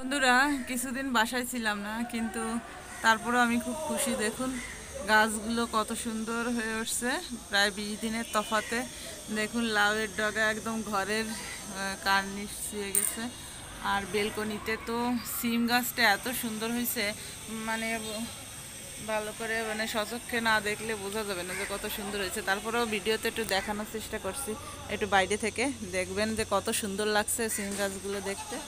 বন্ধুরা, কিছুদিন বাসায় ছিলাম না, কিন্তু তারপরেও আমি খুব খুশি। দেখুন গাছগুলো কত সুন্দর হয়ে উঠছে প্রায় 20 দিনের তফাতে। দেখুন লাউয়ের ডগা একদম ঘরের কার্নিশ ছুঁয়ে গেছে। আর বেলকনিতে তো সিম গাছটা এত সুন্দর হয়েছে, মানে ভালো করে সচক্ষে না দেখলে বোঝা যাবে না যে কত সুন্দর হয়েছে। তারপরেও ভিডিওতে একটু দেখানোর চেষ্টা করছি, একটু বাইরে থেকে দেখবেন যে কত সুন্দর লাগছে সিম গাছগুলো দেখতে।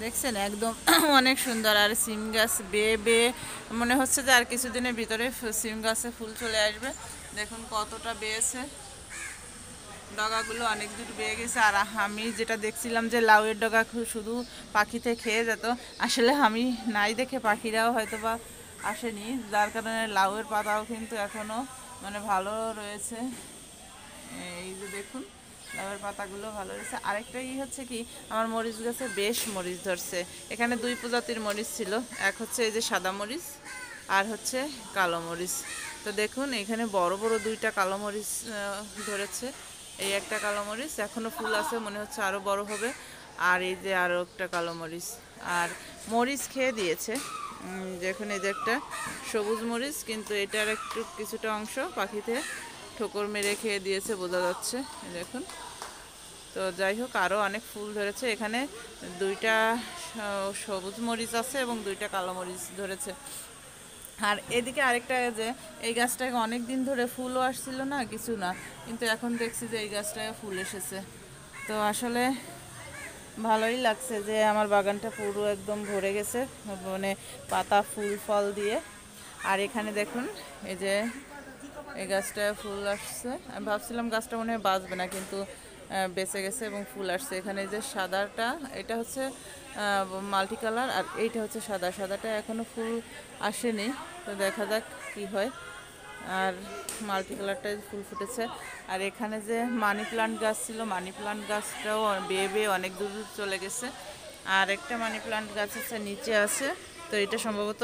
দেখছেন একদম অনেক সুন্দর। আর সিম গাছ বেয়ে বেয়ে মনে হচ্ছে যে আর কিছুদিনের ভিতরে সিম গাছে ফুল চলে আসবে। দেখুন কতটা বেয়েছে, ডগাগুলো অনেক দূর বেয়ে গেছে। আর আমি যেটা দেখছিলাম যে লাউয়ের ডগা শুধু পাখিতে খেয়ে যেত, আসলে আমি নাই দেখে পাখিরাও হয়তো বা আসেনি, যার কারণে লাউয়ের পাতাও কিন্তু এখনও ভালো রয়েছে। এই যে দেখুন লাউয়ের পাতাগুলো ভালো রয়েছে। আরেকটা হচ্ছে কি, আমার মরিচ গাছে বেশ মরিচ ধরছে। এখানে দুই প্রজাতির মরিচ ছিল, এক হচ্ছে এই যে সাদা মরিচ, আর হচ্ছে কালো মরিচ। তো দেখুন এখানে বড় বড় দুইটা কালো মরিচ ধরেছে। এই একটা কালো মরিচ এখনও ফুল আছে, মনে হচ্ছে আরও বড় হবে। আর এই যে আরও একটা কালো মরিচ, আর মরিচ খেয়ে দিয়েছে। দেখুন এই যে একটা সবুজ মরিচ, কিন্তু এটার একটু কিছুটা অংশ পাখিতে ঠোকর মেরে খেয়ে দিয়েছে বোঝা যাচ্ছে। দেখুন, তো যাই হোক আরও অনেক ফুল ধরেছে। এখানে দুইটা সবুজ মরিচ আছে এবং দুইটা কালো মরিচ ধরেছে। আর এদিকে আরেকটা, যে এই গাছটাকে অনেক দিন ধরে ফুলও আসছিল না, কিছু না, কিন্তু এখন দেখছি যে এই গাছটায় ফুল এসেছে। তো আসলে ভালোই লাগছে যে আমার বাগানটা পুরো একদম ভরে গেছে পাতা ফুল ফল দিয়ে। আর এখানে দেখুন এই যে এই গাছটায় ফুল আসছে। আমি ভাবছিলাম গাছটা মনে হয় বাঁচবে না, কিন্তু বেঁচে গেছে এবং ফুল আসছে। এখানে যে সাদাটা, এটা হচ্ছে মাল্টি কালার, আর এইটা হচ্ছে সাদা। সাদাটা এখনও ফুল আসেনি, তো দেখা যাক কি হয়। আর মাল্টি কালারটায় ফুল ফুটেছে। আর এখানে যে মানি প্লান্ট গাছ ছিল, মানি প্লান্ট গাছটাও বেয়ে বেয়ে অনেক দূর চলে গেছে। আর একটা মানি প্লান্ট গাছ আছে নিচে আছে, তো এটা সম্ভবত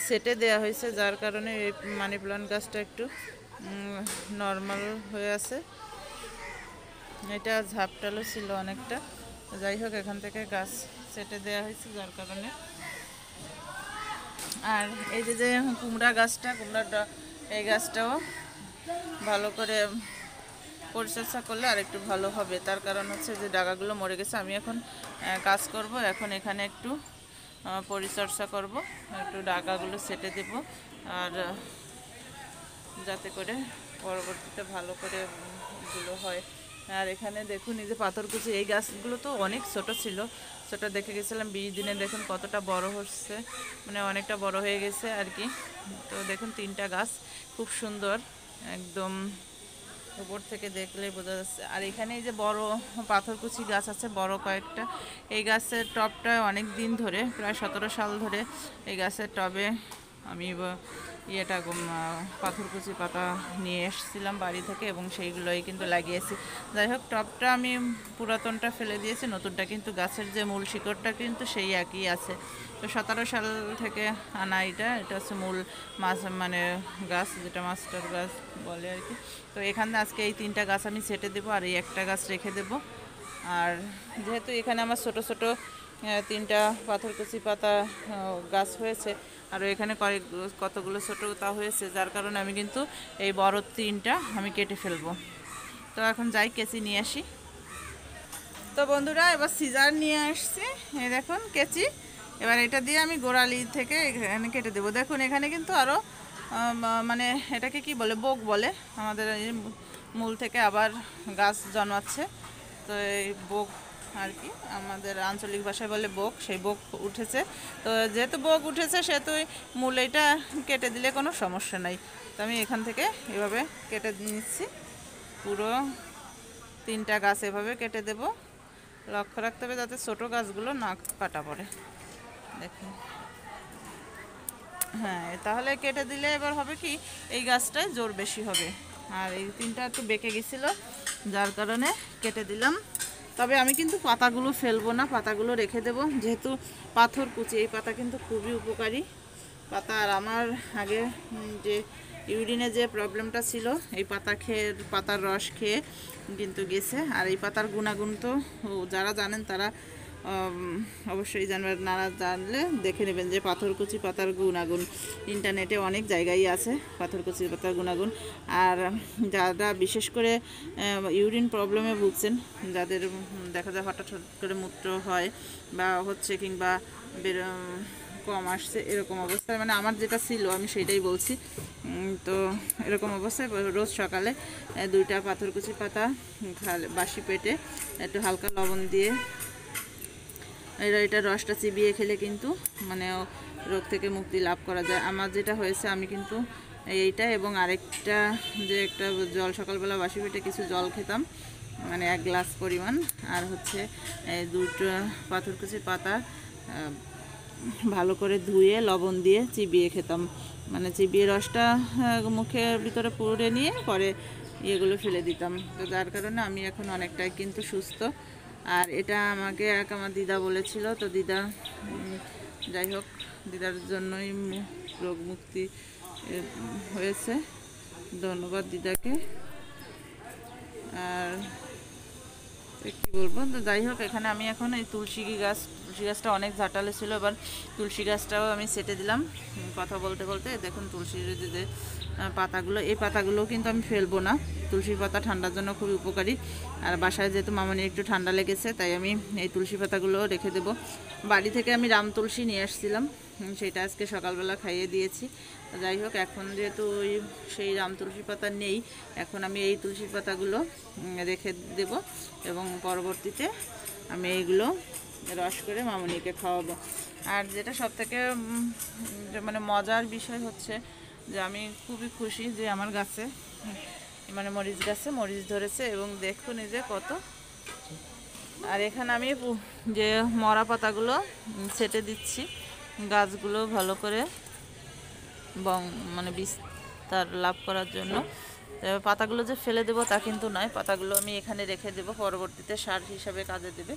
সেটে দেয়া হয়েছে, যার কারণে এই মানি প্লান্ট গাছটা একটু নর্মাল হয়ে আছে। এটা ঝাপটালো ছিল অনেকটা, যাই হোক এখান থেকে গাছ সেটে দেওয়া হয়েছে যার কারণে। আর এই যে যে কুমড়া গাছটা, এই গাছটাও ভালো করে পরিচর্যা করলে আর একটু ভালো হবে। তার কারণ হচ্ছে যে ডাগাগুলো মরে গেছে। আমি এখন কাজ করব, এখন এখানে একটু পরিচর্যা করব, একটু ডাগাগুলো সেটে দেব, আর যাতে করে পরবর্তীতে ভালো করে এগুলো হয়। আর এখানে দেখুন এই যে পাথরকুচি, এই গাছগুলো তো অনেক ছোট ছিল, ছোট দেখে গেছিলাম 20 দিনে, দেখুন কতটা বড় হচ্ছে, অনেকটা বড় হয়ে গেছে আর কি। তো দেখুন 3টা গাছ খুব সুন্দর, একদম উপর থেকে দেখলে বোঝা যাচ্ছে। আর এখানে এই যে বড় পাথরকুচি গাছ আছে বড় কয়েকটা, এই গাছের টবটা অনেক দিন ধরে, প্রায় 17 সাল ধরে এই গাছের টবে আমি পাথরকুচি পাতা নিয়ে এসেছিলাম বাড়ি থেকে, এবং সেইগুলোই কিন্তু লাগিয়েছি। যাই হোক টবটা আমি পুরাতনটা ফেলে দিয়েছি, নতুনটা কিন্তু গাছের যে মূল শিকড়টা কিন্তু সেই একই আছে। তো 17 সাল থেকে আনা এটা হচ্ছে মূল গাছ, যেটা মাস্টার গাছ বলে আর কি। তো এখানে আজকে এই 3টা গাছ আমি ছেটে দেবো, আর এই একটা গাছ রেখে দেব। আর যেহেতু এখানে আমার ছোট ছোট 3টা পাথরকুচি পাতা গাছ হয়েছে, আর এখানে কতগুলো ছোটো তা হয়েছে, যার কারণে আমি কিন্তু এই বড় 3টা আমি কেটে ফেলবো। তো এখন যাই কেচি নিয়ে আসি। তো বন্ধুরা, এবার সিজার নিয়ে আসছি, এই দেখুন কেচি। এবার এটা দিয়ে আমি গোড়ালি থেকে এখানে কেটে দেবো। দেখুন এখানে কিন্তু আরও এটাকে কি বলে, বোক বলে আমাদের, এই মূল থেকে আবার গাছ জন্মাচ্ছে। তো এই বোক আর কি আমাদের আঞ্চলিক ভাষায় বলে বোক, সেই বোক উঠেছে। তো যেহেতু বোক উঠেছে সেহেতু মূল এটা কেটে দিলে কোনো সমস্যা নাই। তো আমি এখান থেকে এভাবে কেটে নিচ্ছি, পুরো 3টা গাছ এভাবে কেটে দেব। লক্ষ্য রাখতে হবে যাতে ছোটো গাছগুলো না কাটা পড়ে। দেখুন, হ্যাঁ, তাহলে কেটে দিলে এবার হবে কি, এই গাছটায় জোর বেশি হবে। আর এই 3টা একটু বেঁকে গেছিলো, যার কারণে কেটে দিলাম। তবে আমি কিন্তু পাতাগুলো ফেলবো না, পাতাগুলো রেখে দেব, যেহেতু পাথরকুচি এই পাতা কিন্তু খুবই উপকারী পাতা। আর আমার আগে যে ইউরিনে যে প্রবলেমটা ছিল এই পাতার রস খেয়ে কিন্তু গেছে। আর এই পাতার গুণাগুণ তো যারা জানেন তারা অবশ্যই জানবেন, না জানলে দেখে নেবেন যে পাথরকুচি পাতার গুণাগুণ ইন্টারনেটে অনেক জায়গায় আছে পাথরকুচি পাতার গুণাগুণ। আর যারা বিশেষ করে ইউরিন প্রবলেমে ভুগছেন, যাদের দেখা যায় হঠাৎ করে মূত্র হয় বা হচ্ছে কিংবা কম আসছে এরকম অবস্থায়, মানে আমার যেটা ছিল আমি সেটাই বলছি। তো এরকম অবস্থায় রোজ সকালে 2টা পাথরকুচি পাতা বাসি পেটে একটু হালকা লবণ দিয়ে এটা রসটা চিবিয়ে খেলে কিন্তু মানে রোগ থেকে মুক্তি লাভ করা যায়। আমার যেটা হয়েছে, আমি কিন্তু এইটা এবং আরেকটা যে একটা জল সকালবেলা বাসি পেটে কিছু জল খেতাম, মানে 1 গ্লাস পরিমাণ, আর হচ্ছে 2টা পাথরকুচি পাতা ভালো করে ধুয়ে লবণ দিয়ে চিবিয়ে খেতাম, মানে চিবিয়ে রসটা মুখের ভিতরে পুরে নিয়ে পরে এগুলো ফেলে দিতাম। তো যার কারণে আমি এখন অনেকটাই কিন্তু সুস্থ। আর এটা আমাকে আমার দিদা বলেছিল, তো দিদা যাই হোক দিদার জন্যই রোগ মুক্তি হয়েছে, ধন্যবাদ দিদাকে। আর কী বলবো, তো যাই হোক এখানে আমি এখন এই তুলসী গাছটা অনেক ঝাঁটালে ছিল, এবার তুলসী গাছটাও আমি সেটে দিলাম কথা বলতে বলতে। দেখুন তুলসীর যে পাতাগুলো, এই পাতাগুলো কিন্তু আমি ফেলবো না, তুলসী পাতা ঠান্ডার জন্য খুবই উপকারী। আর বাসায় যেহেতু মামনির একটু ঠান্ডা লেগেছে তাই আমি এই তুলসী পাতাগুলো রেখে দেবো। বাড়ি থেকে আমি রাম তুলসী নিয়ে আসছিলাম, সেটা আজকে সকালবেলা খাইয়ে দিয়েছি। যাই হোক এখন যেহেতু সেই রাম তুলসী পাতা নেই, এখন আমি এই তুলসী পাতাগুলো রেখে দেব এবং পরবর্তীতে আমি এইগুলো রস করে মামনিকে খাওয়াবো। আর যেটা সবথেকে মানে মজার বিষয় হচ্ছে যে আমি খুবই খুশি যে আমার গাছে মানে মরিচ গাছে মরিচ ধরেছে, এবং দেখুন এই যে কত। আর এখানে আমি যে মরা পাতাগুলো ছেটে দিচ্ছি গাছগুলো ভালো করে মানে বিস্তার লাভ করার জন্য। পাতাগুলো যে ফেলে দেবো তা কিন্তু নয়, পাতাগুলো আমি এখানে রেখে দেবো, পরবর্তীতে সার হিসাবে কাজে দেবে।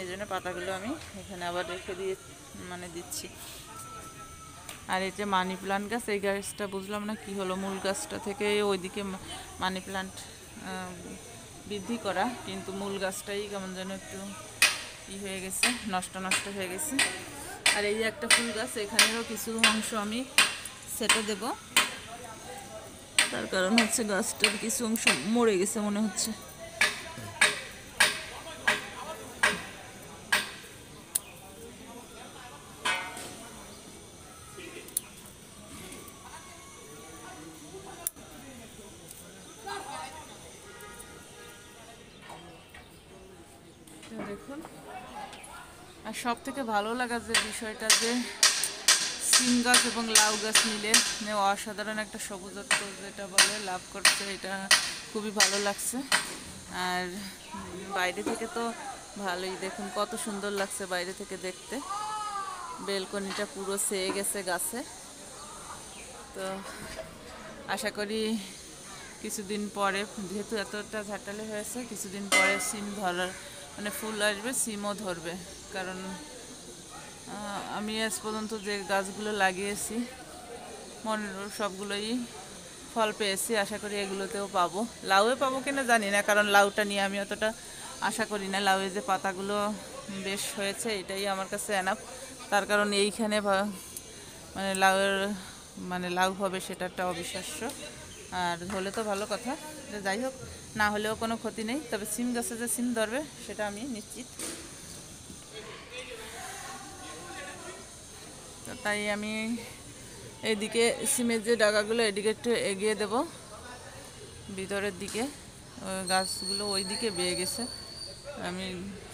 এই জন্য পাতাগুলো আমি এখানে আবার রেখে দিচ্ছি। আর এই যে মানি প্লান্ট গাছ, এই গাছটা বুঝলাম না কি হলো, মূল গাছটা থেকে ওইদিকে মানি প্লান্ট বৃদ্ধি করা, কিন্তু মূল গাছটাই কেমন যেন একটু হয়ে গেছে, নষ্ট হয়ে গেছে। আর এই যে একটা ফুল গাছ, এখানেরও কিছু অংশ আমি সেটে দেব, তার কারণ হচ্ছে গাছটার কিছু অংশ মরে গেছে মনে হচ্ছে। দেখুন, আর সব থেকে ভালো লাগার যে বিষয়টা যে সিম গাছ এবং লাউ গাছ মিলে অসাধারণ একটা সবুজত্ব যেটা বলে লাভ করছে, এটা খুবই ভালো লাগছে। আর বাইরে থেকে তো ভালোই, দেখুন কত সুন্দর লাগছে বাইরে থেকে দেখতে, বেলকনিটা পুরো ছেয়ে গেছে গাছে। তো আশা করি কিছুদিন পরে, যেহেতু এতটা ঝাঁটালে হয়েছে, কিছুদিন পরে সিম ধরার মানে ফুল আসবে, সিমও ধরবে। কারণ আমি আজ পর্যন্ত যে গাছগুলো লাগিয়েছি সবগুলোই ফল পেয়েছি, আশা করি এগুলোতেও পাবো। লাউয়ে পাবো কিনা জানি না, কারণ লাউটা নিয়ে আমি অতটা আশা করি না। লাউয়ে যে পাতাগুলো বেশ হয়েছে এটাই আমার কাছে এনাফ, তার কারণ এইখানে মানে লাউ হবে সেটা একটা অবিশ্বাস্য। আর হলে তো ভালো কথা, যাই হোক না হলেও কোনো ক্ষতি নেই, তবে সিম গাছে যে সিম ধরবে সেটা আমি নিশ্চিত। তাই আমি এইদিকে সিমের যে ডাগাগুলো এদিকে একটু এগিয়ে দেব ভিতরের দিকে, গাছগুলো ওই দিকে বেয়ে গেছে, আমি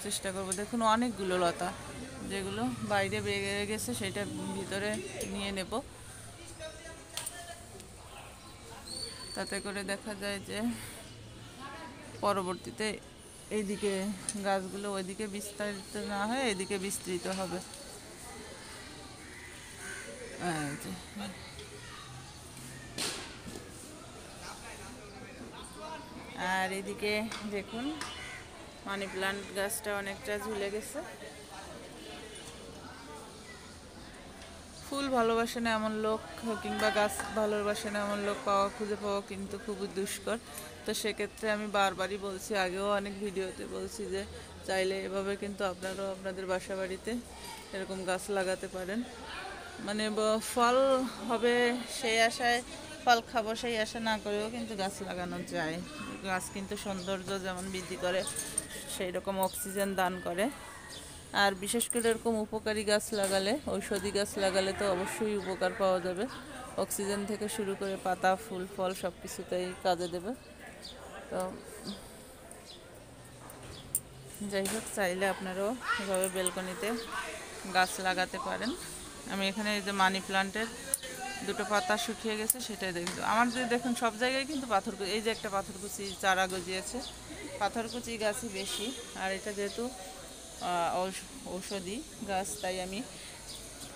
চেষ্টা করব। দেখুন অনেকগুলো লতা যেগুলো বাইরে বেয়ে গেছে সেটা ভিতরে নিয়ে নেব, তাতে করে দেখা যায় যে পরবর্তীতে এইদিকে গাছগুলো ওইদিকে বিস্তারিত না হয়ে এদিকে বিস্তৃত হবে। আর এদিকে দেখুন মানি প্লান্ট গাছটা অনেকটা ঝুলে গেছে, ফুল ভালোবাসে না এমন লোক কিংবা গাছ ভালোবাসে না এমন লোক খুঁজে পাওয়া কিন্তু খুবই দুষ্কর। তো সেক্ষেত্রে আমি বারবারই বলছি, আগেও অনেক ভিডিওতে বলছি যে চাইলে এভাবে কিন্তু আপনারাও আপনাদের বাসা বাড়িতে এরকম গাছ লাগাতে পারেন। মানে ফল হবে সেই আশায়, ফল খাবো সেই আশা না করেও কিন্তু গাছ লাগানো যায়। গাছ কিন্তু সৌন্দর্য যেমন বৃদ্ধি করে, সেই রকম অক্সিজেন দান করে। আর বিশেষ করে এরকম উপকারী গাছ লাগালে, ঔষধি গাছ লাগালে তো অবশ্যই উপকার পাওয়া যাবে। অক্সিজেন থেকে শুরু করে পাতা, ফুল, ফল সব কিছুতেই কাজে দেবে। তো যাই হোক, চাইলে আপনারাও এভাবে বেলকনিতে গাছ লাগাতে পারেন। আমি এখানে এই যে মানি প্লান্টের দুটো পাতা শুকিয়ে গেছে, সেটাই দেখব। আমাদের দেখুন সব জায়গায় কিন্তু পাথরকুচি, এই যে একটা পাথরকুচি চারা গজিয়েছে, পাথরকুচি গাছই বেশি। আর এটা যেহেতু ঔষধি গাছ, তাই আমি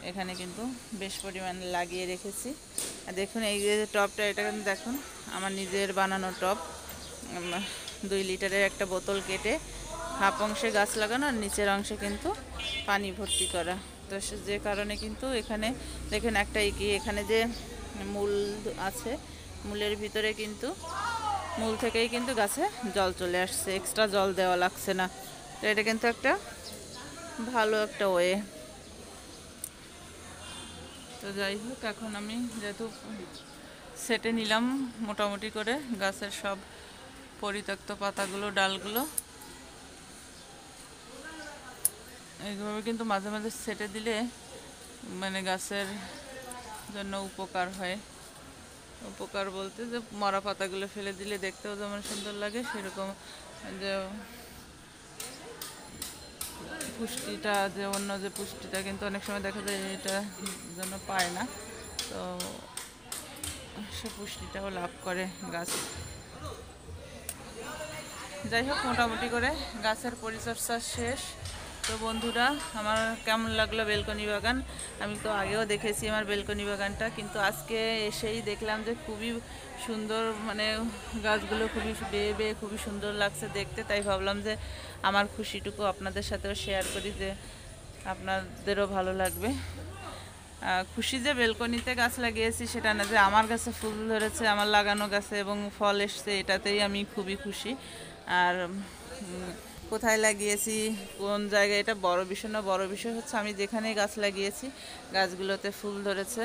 এখানে কিন্তু বেশ পরিমাণ লাগিয়ে রেখেছি। আর দেখুন এই যে টবটা, এটা কিন্তু দেখুন আমার নিজের বানানো টব। 2 লিটারের একটা বোতল কেটে হাফ অংশে গাছ লাগানো আর নিচের অংশে কিন্তু পানি ভর্তি করা। তো যে কারণে কিন্তু এখানে দেখুন একটা এখানে যে মূল আছে, মূলের ভিতরে কিন্তু মূল থেকেই কিন্তু গাছে জল চলে আসছে, এক্সট্রা জল দেওয়া লাগছে না। তো এটা কিন্তু একটা ভালো একটা ওয়ে। তো যাই হোক, এখন আমি যেহেতু সেটে নিলাম মোটামুটি করে গাছের সব পরিত্যক্ত পাতাগুলো, ডালগুলো, এইভাবে কিন্তু মাঝে মাঝে সেটে দিলে মানে গাছের জন্য উপকার হয়। উপকার বলতে যে মরা পাতাগুলো ফেলে দিলে দেখতেও যেমন সুন্দর লাগে, সেরকম যে পুষ্টিটা, যে অন্য যে পুষ্টিটা কিন্তু অনেক সময় দেখা যায় এটা জন্য পায় না, তো সে পুষ্টিটাও লাভ করে গাছ। যাই হোক, মোটামুটি করে গাছের পরিচর্যা শেষ। তো বন্ধুরা, আমার কেমন লাগলো বেলকনি বাগান? আমি তো আগেও দেখেছি আমার বেলকনি বাগানটা, কিন্তু আজকে এসেই দেখলাম যে খুবই সুন্দর, মানে গাছগুলো খুবই বেয়ে বেয়ে খুবই সুন্দর লাগছে দেখতে। তাই ভাবলাম যে আমার খুশিটুকু আপনাদের সাথেও শেয়ার করি, যে আপনাদেরও ভালো লাগবে। খুশি যে বেলকনিতে গাছ লাগিয়েছি সেটা না, যে আমার গাছে ফুল ধরেছে, আমার লাগানো গাছে এবং ফল এসছে, এটাতেই আমি খুবই খুশি। আর কোথায় লাগিয়েছি, কোন জায়গায়, এটা বড় বিষয় না। বড় বিষয় হচ্ছে আমি যেখানে গাছ লাগিয়েছি গাছগুলোতে ফুল ধরেছে,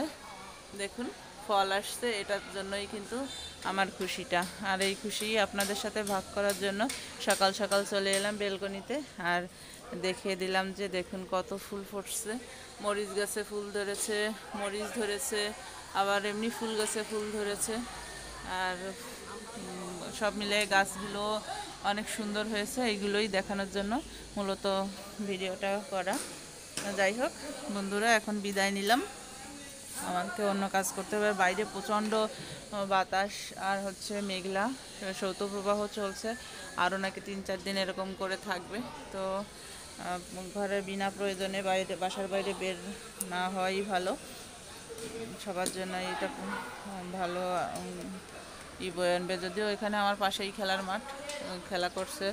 দেখুন ফল আসছে, এটার জন্যই কিন্তু আমার খুশিটা। আর এই খুশি আপনাদের সাথে ভাগ করার জন্য সকাল সকাল চলে এলাম বেলকনিতে, আর দেখিয়ে দিলাম যে দেখুন কত ফুল ফুটছে। মরিচ গাছে ফুল ধরেছে, মরিচ ধরেছে, আবার এমনি ফুল গাছে ফুল ধরেছে। আর সব মিলে গাছগুলো অনেক সুন্দর হয়েছে, এইগুলোই দেখানোর জন্য মূলত ভিডিওটা করা। যাই হোক বন্ধুরা, এখন বিদায় নিলাম, আমাকে অন্য কাজ করতে হবে। বাইরে প্রচণ্ড বাতাস আর হচ্ছে মেঘলা, শৈত্যপ্রবাহ চলছে, আরও নাকি 3-4 দিন এরকম করে থাকবে। তো ঘরে বিনা প্রয়োজনে বাইরে, বাসার বাইরে বের না হওয়াই ভালো সবার জন্য। এটা ভালো বয়ে আনবে। যদিও এখানে আমার পাশেই খেলার মাঠ, খেলা করছে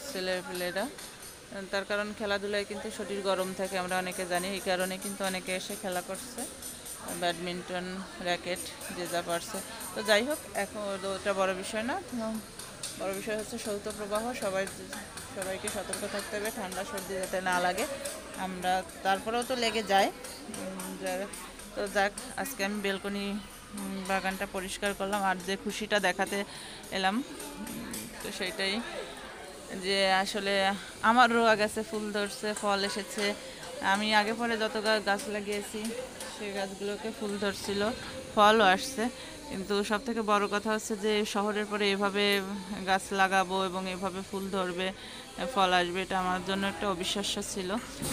ছেলেপেলেরা, তার কারণ খেলাধুলায় কিন্তু শরীর গরম থাকে, আমরা অনেকে জানি। এই কারণে কিন্তু অনেকে এসে খেলা করছে, ব্যাডমিন্টন, র্যাকেট, যে যা পারছে। তো যাই হোক, এখন ওটা বড় বিষয় না। বড় বিষয় হচ্ছে শৈত্যপ্রবাহ, সবাইকে সতর্ক থাকতে হবে, ঠান্ডা সর্দি যাতে না লাগে। আমরা তারপরেও তো লেগে যায়। তো যাক, আজকে আমি বেলকনি বাগানটা পরিষ্কার করলাম, আর যে খুশিটা দেখাতে এলাম, তো সেইটাই যে আসলে আমারও গাছে ফুল ধরছে, ফল এসেছে। আমি আগে পরে যত গাছ লাগিয়েছি সেই গাছগুলোকে ফুল ধরছিল, ফলও আসছে। কিন্তু সব থেকে বড় কথা হচ্ছে যে শহরের পরে এভাবে গাছ লাগাবো এবং এভাবে ফুল ধরবে, ফল আসবে, এটা আমার জন্য একটা অবিশ্বাস্য ছিল।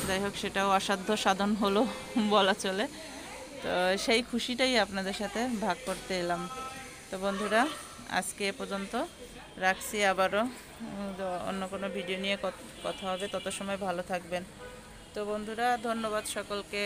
যাই হোক, সেটাও অসাধ্য সাধন হলো বলা চলে। তো সেই খুশিটাই আপনাদের সাথে ভাগ করতে এলাম। তো বন্ধুরা, আজকে এ পর্যন্ত রাখছি, আবারও অন্য কোনো ভিডিও নিয়ে কথা হবে। তত সময় ভালো থাকবেন। তো বন্ধুরা, ধন্যবাদ সকলকে।